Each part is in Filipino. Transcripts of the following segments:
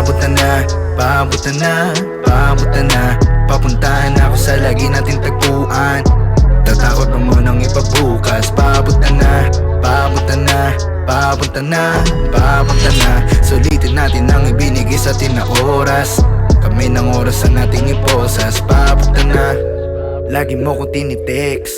paabot na, paabot na, paabot na. Papuntahan ako sa lagi natin tagpuan. Tatakot mo munang ipabukas. Paabot na, paabot na, paabot na, paabot na. Sulitin natin ang ibinigay sa atin na oras. Kami ng oras ang ating iposas. Paabot na. Lagi mo kong tinitext.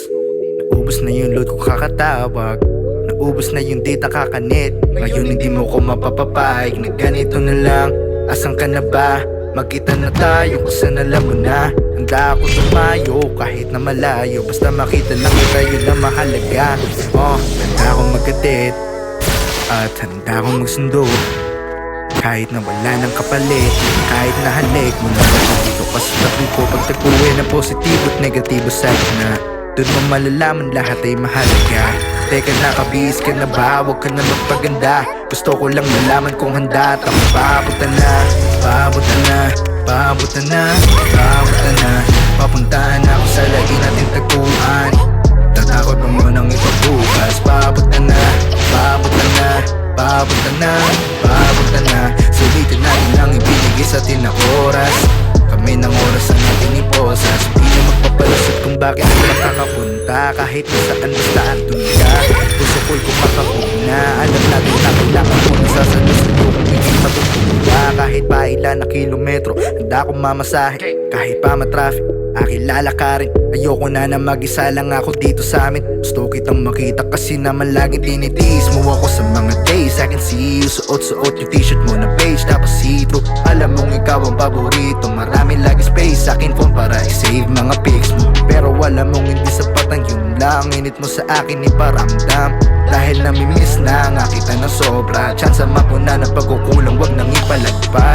Naubos na yung load ko kakatawag. Naubos na yung data kakanit. Ngayon hindi mo ko mapapapayag na ganito na lang. Asan ka na ba? Magkita na tayo kung saan alam mo na. Handa ako tumayo kahit na malayo. Basta makita lang kita, yun na mahalaga. Handa akong magkadate at handa akong magsundo. Kahit na wala ng kapalit, kahit na halik mo na dito ka sa tabi ko. Pagtaguin na positibo at negatibo sa na doon mo malalaman lahat ay mahalaga. Teka nakabihis ka na ba? Huwag ka na magpaganda. Gusto ko lang malaman kung handa. At ako paabot na, paabot na, paabot na, paabot na. Papuntahan ako sa lagi natin tagpuan. Tatakot mo munang ipabukas. Paabot na, paabot na, paabot na, paabot na. Sulitin natin ang ibinigay sa atin na oras. Kami ng oras ang ating iposas. Di na magpapalusot kung bakit ako nakakapunta. Kahit na saan basta andun ka. Puso ko'y kumakabog na. Alam natin na kailangan mo na sasalusulo kung hindi matutulunga. Kahit pa ilan na kilometro, handa akong mamasahe. Kahit pa matraffic, aking lalakarin. Ayoko na mag-isa lang ako dito sa amin. Gusto kitang makita kasi naman laging tinitiis mo ako sa mga days. I can see you, suot-suot yung t-shirt mo na beige tapos see-through. Alam mong ikaw ang paborito, marami lagi space sa akin phone para i-save mga pics mo. Pero alam mong hindi sapat ang yun lang. Init mo sa akin iparamdam. Dahil namimiss na nga kita na sobra. Chance mapuna ng pagkukulang, wag nang ipalagpas.